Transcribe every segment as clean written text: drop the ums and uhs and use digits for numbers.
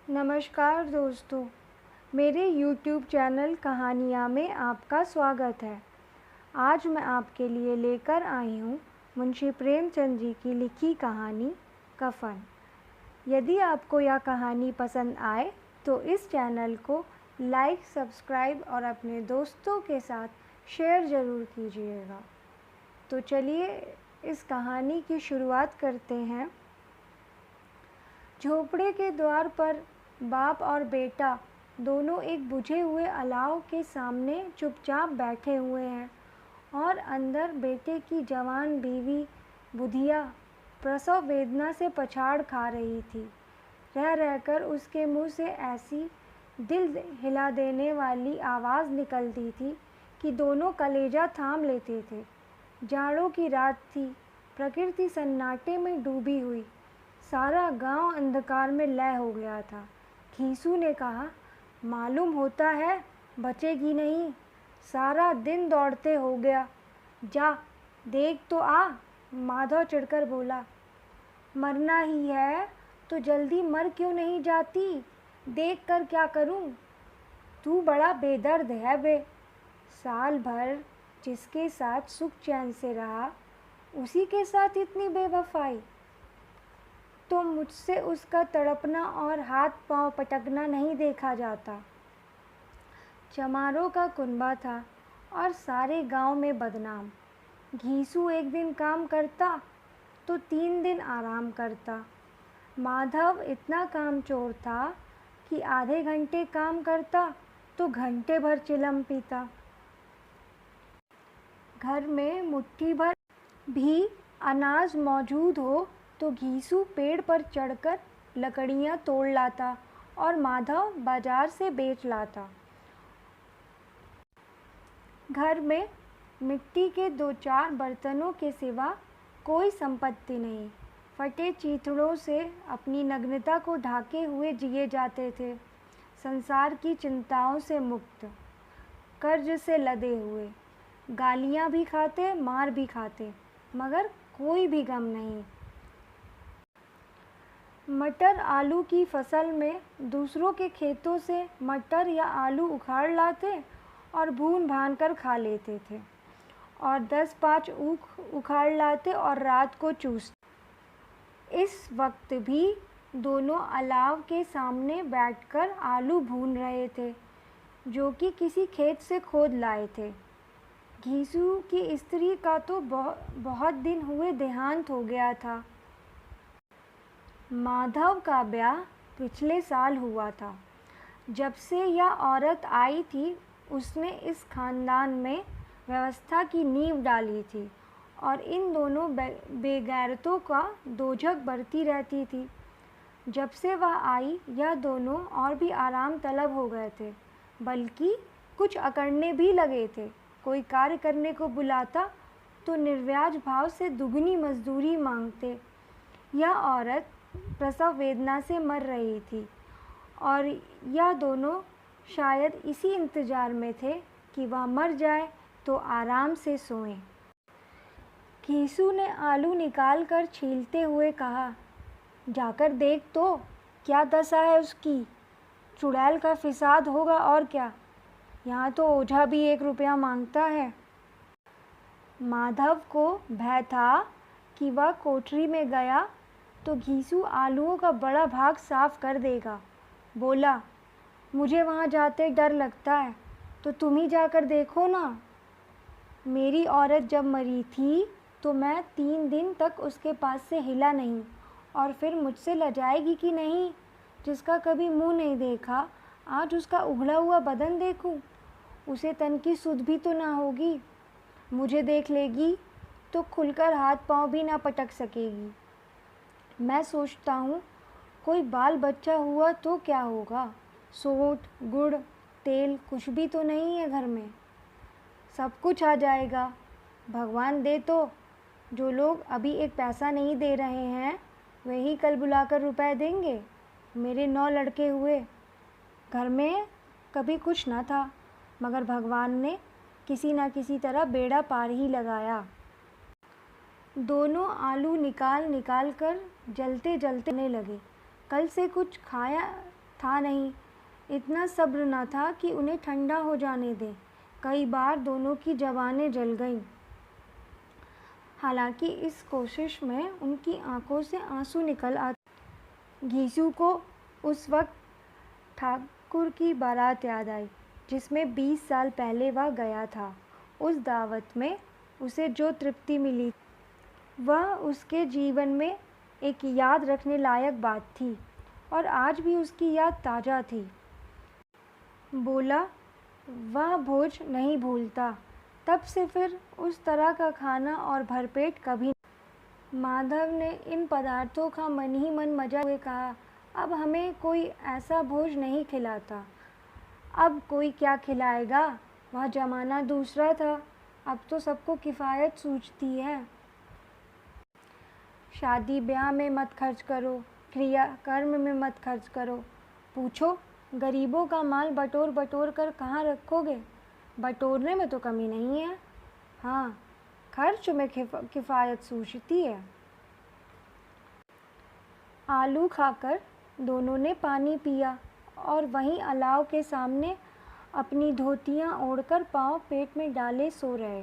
नमस्कार दोस्तों, मेरे YouTube चैनल कहानियाँ में आपका स्वागत है। आज मैं आपके लिए लेकर आई हूँ मुंशी प्रेमचंद जी की लिखी कहानी कफन। यदि आपको यह कहानी पसंद आए तो इस चैनल को लाइक, सब्सक्राइब और अपने दोस्तों के साथ शेयर ज़रूर कीजिएगा। तो चलिए इस कहानी की शुरुआत करते हैं। झोपड़े के द्वार पर बाप और बेटा दोनों एक बुझे हुए अलाव के सामने चुपचाप बैठे हुए हैं और अंदर बेटे की जवान बीवी बुधिया प्रसव वेदना से पछाड़ खा रही थी। रह रहकर उसके मुंह से ऐसी दिल हिला देने वाली आवाज़ निकलती थी कि दोनों कलेजा थाम लेते थे। जाड़ों की रात थी, प्रकृति सन्नाटे में डूबी हुई, सारा गांव अंधकार में लय हो गया था। घीसू ने कहा, मालूम होता है बचेगी नहीं, सारा दिन दौड़ते हो गया। जा देख तो आ, माधव चिढ़कर बोला। मरना ही है तो जल्दी मर क्यों नहीं जाती, देख कर क्या करूं। तू बड़ा बेदर्द है बे। साल भर जिसके साथ सुख चैन से रहा, उसी के साथ इतनी बेवफाई। तो मुझसे उसका तड़पना और हाथ पांव पटकना नहीं देखा जाता। चमारों का कुनबा था और सारे गांव में बदनाम। घीसू एक दिन काम करता तो 3 दिन आराम करता। माधव इतना कामचोर था कि आधे घंटे काम करता तो घंटे भर चिलम पीता। घर में मुट्ठी भर भी अनाज मौजूद हो तो घीसू पेड़ पर चढ़कर लकड़ियाँ तोड़ लाता और माधव बाजार से बेच लाता। घर में मिट्टी के 2-4 बर्तनों के सिवा कोई संपत्ति नहीं। फटे चीथड़ों से अपनी नग्नता को ढाके हुए जिए जाते थे, संसार की चिंताओं से मुक्त, कर्ज से लदे हुए। गालियाँ भी खाते, मार भी खाते, मगर कोई भी गम नहीं। मटर आलू की फसल में दूसरों के खेतों से मटर या आलू उखाड़ लाते और भून भान कर खा लेते थे, और 10-5 ऊख उखाड़ लाते और रात को चूसते। इस वक्त भी दोनों अलाव के सामने बैठकर आलू भून रहे थे, जो कि किसी खेत से खोद लाए थे। घीसू की स्त्री का तो बहुत दिन हुए देहांत हो गया था। माधव का ब्याह पिछले साल हुआ था। जब से यह औरत आई थी, उसने इस खानदान में व्यवस्था की नींव डाली थी और इन दोनों बेगैरतों का दोजक बढ़ती रहती थी। जब से वह आई, यह दोनों और भी आराम तलब हो गए थे, बल्कि कुछ अकड़ने भी लगे थे। कोई कार्य करने को बुलाता तो निर्व्याज भाव से दुगनी मजदूरी मांगते। यह औरत प्रसव वेदना से मर रही थी और यह दोनों शायद इसी इंतज़ार में थे कि वह मर जाए तो आराम से सोएं। घीसू ने आलू निकाल कर छीलते हुए कहा, जाकर देख तो क्या दशा है उसकी। चुड़ैल का फिसाद होगा और क्या। यहाँ तो ओझा भी 1 रुपया मांगता है। माधव को भय था कि वह कोठरी में गया तो घीसू आलूओं का बड़ा भाग साफ कर देगा। बोला, मुझे वहाँ जाते डर लगता है, तो तुम ही जाकर देखो ना। मेरी औरत जब मरी थी तो मैं 3 दिन तक उसके पास से हिला नहीं, और फिर मुझसे लजाएगी कि नहीं। जिसका कभी मुंह नहीं देखा, आज उसका उघड़ा हुआ बदन देखूं, उसे तन की सुध भी तो ना होगी। मुझे देख लेगी तो खुलकर हाथ पांव भी ना पटक सकेगी। मैं सोचता हूँ, कोई बाल बच्चा हुआ तो क्या होगा। सोंठ, गुड़, तेल कुछ भी तो नहीं है घर में। सब कुछ आ जाएगा, भगवान दे तो। जो लोग अभी 1 पैसा नहीं दे रहे हैं, वही कल बुलाकर रुपए देंगे। मेरे 9 लड़के हुए। घर में कभी कुछ न था, मगर भगवान ने किसी न किसी तरह बेड़ा पार ही लगाया। दोनों आलू निकाल निकाल कर जलते जलते लगे। कल से कुछ खाया था नहीं। इतना सब्र न था कि उन्हें ठंडा हो जाने दें। कई बार दोनों की ज़बानें जल गईं। हालांकि इस कोशिश में उनकी आंखों से आंसू निकल आते। घीसू को उस वक्त ठाकुर की बारात याद आई जिसमें 20 साल पहले वह गया था। उस दावत में उसे जो तृप्ति मिली वह उसके जीवन में एक याद रखने लायक बात थी और आज भी उसकी याद ताज़ा थी। बोला वह भोज नहीं भूलता। तब से फिर उस तरह का खाना और भरपेट कभी। माधव ने इन पदार्थों का मन ही मन मजा हुए कहा, अब हमें कोई ऐसा भोज नहीं खिलाता। अब कोई क्या खिलाएगा? वह ज़माना दूसरा था। अब तो सबको किफ़ायत सूझती है। शादी ब्याह में मत खर्च करो, क्रिया कर्म में मत खर्च करो। पूछो गरीबों का माल बटोर बटोर कर कहाँ रखोगे? बटोरने में तो कमी नहीं है, हाँ खर्च में किफ़ायत सूझती है। आलू खाकर दोनों ने पानी पिया और वहीं अलाव के सामने अपनी धोतियाँ ओढ़कर पाँव पेट में डाले सो रहे,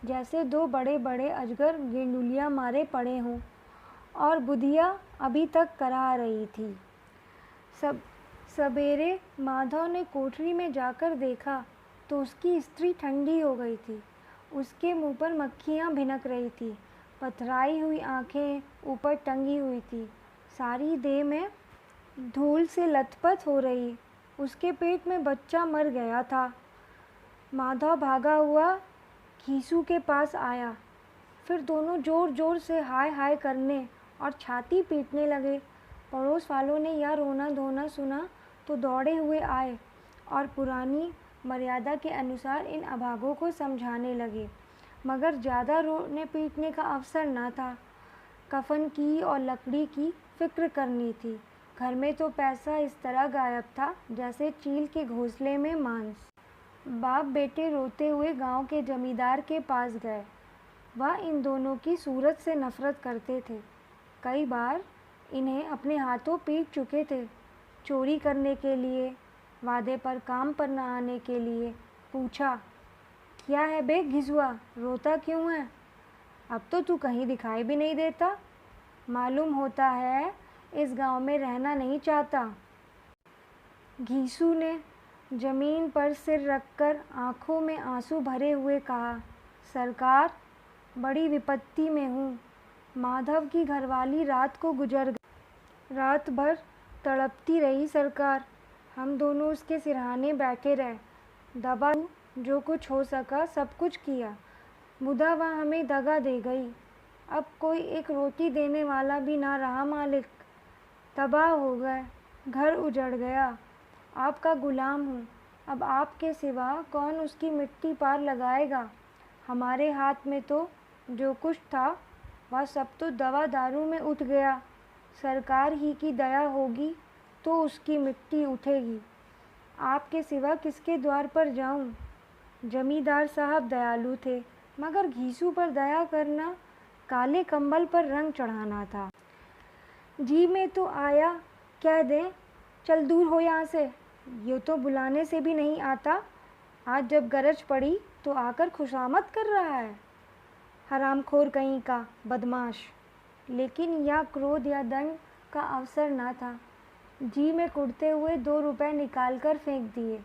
जैसे दो बड़े बड़े अजगर गेंडुलियाँ मारे पड़े हों और बुधिया अभी तक करा रही थी। सवेरे माधव ने कोठरी में जाकर देखा तो उसकी स्त्री ठंडी हो गई थी। उसके मुंह पर मक्खियाँ भिनक रही थी। पथराई हुई आंखें ऊपर टंगी हुई थी। सारी देह में धूल से लथपथ हो रही। उसके पेट में बच्चा मर गया था। माधव भागा हुआ घीसू के पास आया। फिर दोनों ज़ोर ज़ोर से हाय हाय करने और छाती पीटने लगे। पड़ोस वालों ने यह रोना धोना सुना तो दौड़े हुए आए और पुरानी मर्यादा के अनुसार इन अभागों को समझाने लगे, मगर ज़्यादा रोने पीटने का अवसर न था। कफन की और लकड़ी की फिक्र करनी थी। घर में तो पैसा इस तरह गायब था जैसे चील के घोंसले में मांस। बाप बेटे रोते हुए गांव के जमींदार के पास गए। वह इन दोनों की सूरत से नफरत करते थे। कई बार इन्हें अपने हाथों पीट चुके थे। चोरी करने के लिए, वादे पर काम पर न आने के लिए। पूछा, क्या है बे घिसुआ, रोता क्यों है? अब तो तू कहीं दिखाई भी नहीं देता। मालूम होता है इस गांव में रहना नहीं चाहता। घीसू ने जमीन पर सिर रखकर आंखों में आंसू भरे हुए कहा, सरकार बड़ी विपत्ति में हूँ। माधव की घरवाली रात को गुजर गई। रात भर तड़पती रही सरकार। हम दोनों उसके सिरहाने बैठे रहे। दबा जो कुछ हो सका सब कुछ किया। मुदा वह हमें दगा दे गई। अब कोई एक रोटी देने वाला भी ना रहा मालिक। तबाह हो गए, घर उजड़ गया। आपका गुलाम हूँ। अब आपके सिवा कौन उसकी मिट्टी पार लगाएगा? हमारे हाथ में तो जो कुछ था वह सब तो दवा दारू में उठ गया। सरकार ही की दया होगी तो उसकी मिट्टी उठेगी। आपके सिवा किसके द्वार पर जाऊं? जमींदार साहब दयालु थे, मगर घीसू पर दया करना काले कंबल पर रंग चढ़ाना था। जी में तो आया, कह दें चल दूर हो यहाँ से। ये तो बुलाने से भी नहीं आता। आज जब गरज पड़ी तो आकर खुशामद कर रहा है। हरामखोर कहीं का बदमाश। लेकिन यह क्रोध या दंड का अवसर न था। जी में कुड़ते हुए 2 रुपए निकालकर फेंक दिए,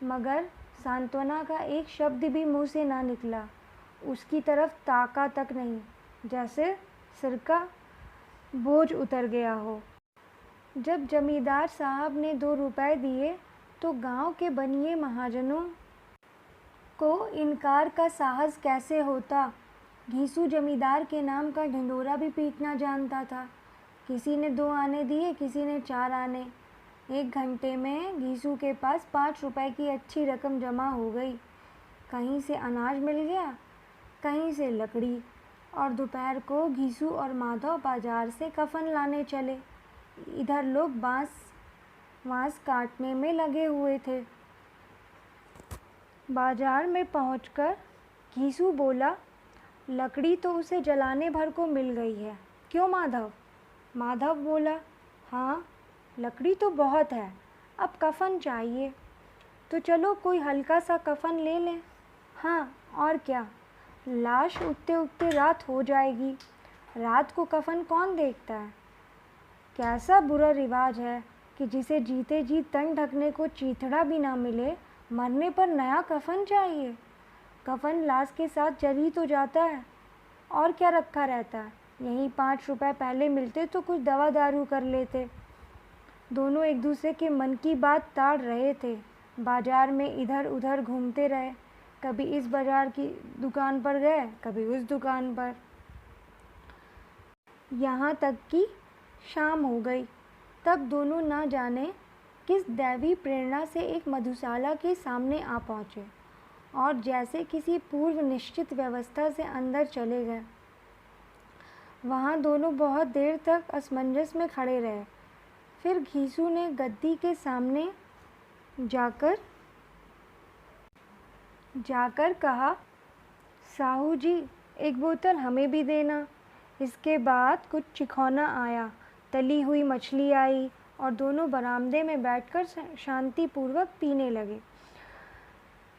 मगर सांत्वना का एक शब्द भी मुंह से ना निकला। उसकी तरफ ताका तक नहीं, जैसे सिर का बोझ उतर गया हो। जब जमींदार साहब ने 2 रुपए दिए तो गांव के बनिए महाजनों को इनकार का साहस कैसे होता। घीसू जमींदार के नाम का ढिंढोरा भी पीटना जानता था। किसी ने 2 आने दिए, किसी ने 4 आने। 1 घंटे में घीसू के पास 5 रुपए की अच्छी रकम जमा हो गई। कहीं से अनाज मिल गया, कहीं से लकड़ी, और दोपहर को घीसू और माधव बाजार से कफन लाने चले। इधर लोग बांस काटने में लगे हुए थे। बाजार में पहुंचकर घीसू बोला, लकड़ी तो उसे जलाने भर को मिल गई है, क्यों माधव? माधव बोला, हाँ लकड़ी तो बहुत है, अब कफन चाहिए, तो चलो कोई हल्का सा कफन ले लें। हाँ और क्या, लाश उठते उठते रात हो जाएगी, रात को कफन कौन देखता है। कैसा बुरा रिवाज है कि जिसे जीते जी तन ढकने को चीथड़ा भी ना मिले, मरने पर नया कफन चाहिए। कफन लाश के साथ जल ही तो जाता है, और क्या रखा रहता है। यहीं 5 रुपए पहले मिलते तो कुछ दवा दारू कर लेते। दोनों एक दूसरे के मन की बात ताड़ रहे थे। बाजार में इधर उधर घूमते रहे, कभी इस बाजार की दुकान पर गए, कभी उस दुकान पर, यहाँ तक कि शाम हो गई। तब दोनों ना जाने किस दैवी प्रेरणा से एक मधुशाला के सामने आ पहुँचे और जैसे किसी पूर्व निश्चित व्यवस्था से अंदर चले गए। वहाँ दोनों बहुत देर तक असमंजस में खड़े रहे। फिर घीसू ने गद्दी के सामने जाकर कहा, साहू जी, एक बोतल हमें भी देना। इसके बाद कुछ चिखौना आया, तली हुई मछली आई और दोनों बरामदे में बैठकर शांतिपूर्वक पीने लगे।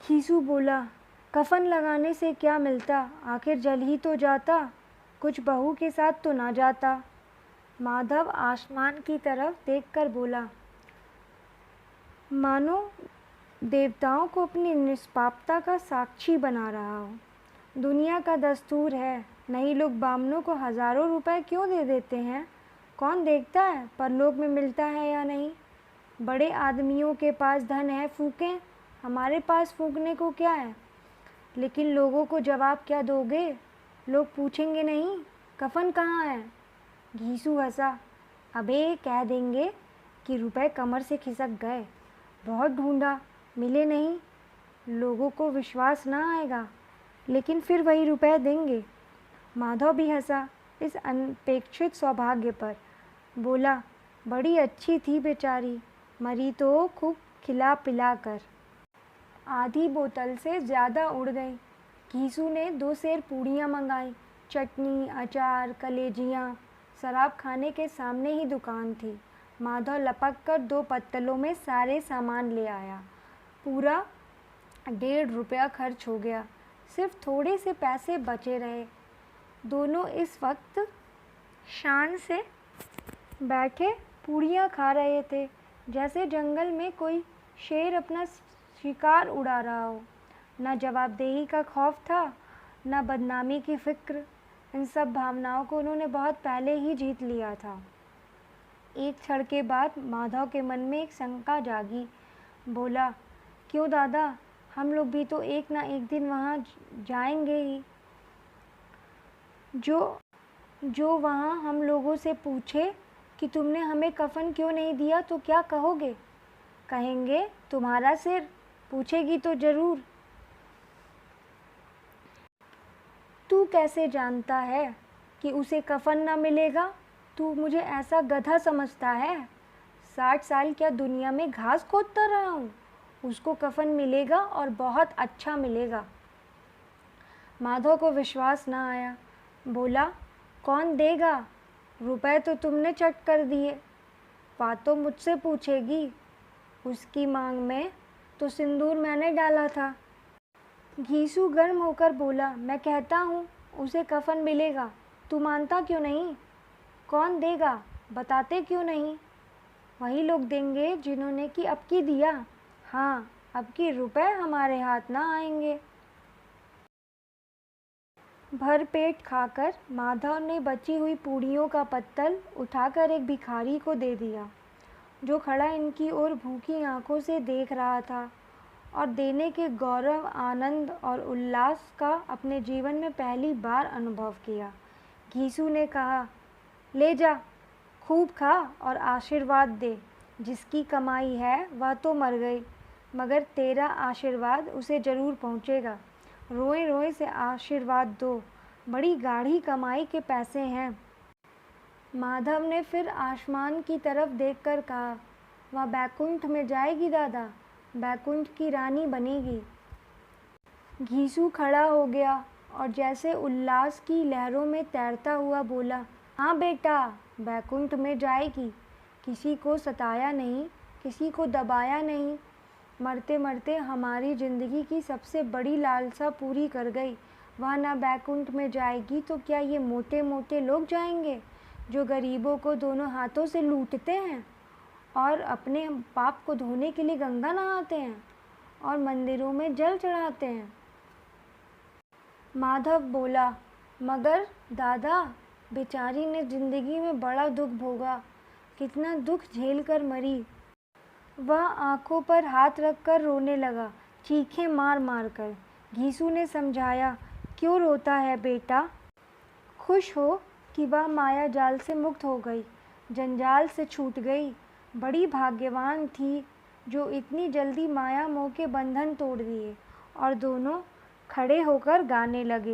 घीसू बोला, कफन लगाने से क्या मिलता, आखिर जल ही तो जाता, कुछ बहू के साथ तो ना जाता। माधव आसमान की तरफ देखकर बोला, मानो देवताओं को अपनी निष्पापता का साक्षी बना रहा हो। दुनिया का दस्तूर है, नहीं लोग बामनों को हज़ारों रुपए क्यों दे देते हैं, कौन देखता है परलोक में मिलता है या नहीं। बड़े आदमियों के पास धन है, फूकें, हमारे पास फूकने को क्या है। लेकिन लोगों को जवाब क्या दोगे, लोग पूछेंगे नहीं कफन कहाँ है। घीसू हंसा, अबे कह देंगे कि रुपए कमर से खिसक गए, बहुत ढूंढा मिले नहीं, लोगों को विश्वास ना आएगा, लेकिन फिर वही रुपए देंगे। माधव भी हंसा इस अनपेक्षित सौभाग्य पर, बोला, बड़ी अच्छी थी बेचारी, मरी तो खूब खिला पिला कर। आधी बोतल से ज़्यादा उड़ गई। घीसू ने 2 सेर पूड़ियाँ मंगाई, चटनी, अचार, कलेजियाँ। शराब खाने के सामने ही दुकान थी। माधव लपक कर 2 पत्तलों में सारे सामान ले आया। पूरा 1.5 रुपया खर्च हो गया, सिर्फ थोड़े से पैसे बचे रहे। दोनों इस वक्त शान से बैठे पूड़ियाँ खा रहे थे, जैसे जंगल में कोई शेर अपना शिकार उड़ा रहा हो। न जवाबदेही का खौफ था, न बदनामी की फिक्र। इन सब भावनाओं को उन्होंने बहुत पहले ही जीत लिया था। एक क्षण के बाद माधव के मन में एक शंका जागी। बोला, क्यों दादा, हम लोग भी तो एक ना एक दिन वहाँ जाएंगे ही। जो वहाँ हम लोगों से पूछे कि तुमने हमें कफन क्यों नहीं दिया तो क्या कहोगे। कहेंगे तुम्हारा सिर, पूछेगी तो ज़रूर। तू कैसे जानता है कि उसे कफन न मिलेगा, तू मुझे ऐसा गधा समझता है। 60 साल क्या दुनिया में घास खोदता रहा हूँ, उसको कफन मिलेगा और बहुत अच्छा मिलेगा। माधव को विश्वास न आया। बोला, कौन देगा, रुपए तो तुमने चट कर दिए, बात तो मुझसे पूछेगी। उसकी मांग में तो सिंदूर मैंने डाला था। घीसू गर्म होकर बोला, मैं कहता हूँ उसे कफन मिलेगा, तू मानता क्यों नहीं। कौन देगा, बताते क्यों नहीं। वही लोग देंगे जिन्होंने कि अब की दिया। हाँ, अब की रुपए हमारे हाथ ना आएंगे। भर पेट खाकर माधव ने बची हुई पूड़ियों का पत्तल उठाकर एक भिखारी को दे दिया, जो खड़ा इनकी ओर भूखी आंखों से देख रहा था और देने के गौरव, आनंद और उल्लास का अपने जीवन में पहली बार अनुभव किया। घीसू ने कहा, ले जा, खूब खा और आशीर्वाद दे। जिसकी कमाई है वह तो मर गई, मगर तेरा आशीर्वाद उसे ज़रूर पहुँचेगा। रोए रोए से आशीर्वाद दो, बड़ी गाढ़ी कमाई के पैसे हैं। माधव ने फिर आसमान की तरफ देखकर कहा, वह बैकुंठ में जाएगी दादा, बैकुंठ की रानी बनेगी। घीसू खड़ा हो गया और जैसे उल्लास की लहरों में तैरता हुआ बोला, हाँ बेटा, बैकुंठ में जाएगी। किसी को सताया नहीं, किसी को दबाया नहीं। मरते मरते हमारी ज़िंदगी की सबसे बड़ी लालसा पूरी कर गई। वह ना बैकुंठ में जाएगी तो क्या ये मोटे मोटे लोग जाएंगे जो गरीबों को दोनों हाथों से लूटते हैं और अपने पाप को धोने के लिए गंगा नहाते हैं और मंदिरों में जल चढ़ाते हैं। माधव बोला, मगर दादा, बेचारी ने जिंदगी में बड़ा दुख भोगा, कितना दुख झेल कर मरी। वह आंखों पर हाथ रखकर रोने लगा, चीखें मार मार कर। घीसू ने समझाया, क्यों रोता है बेटा? खुश हो कि वह माया जाल से मुक्त हो गई, जंजाल से छूट गई। बड़ी भाग्यवान थी जो इतनी जल्दी माया मोह के बंधन तोड़ दिए। और दोनों खड़े होकर गाने लगे।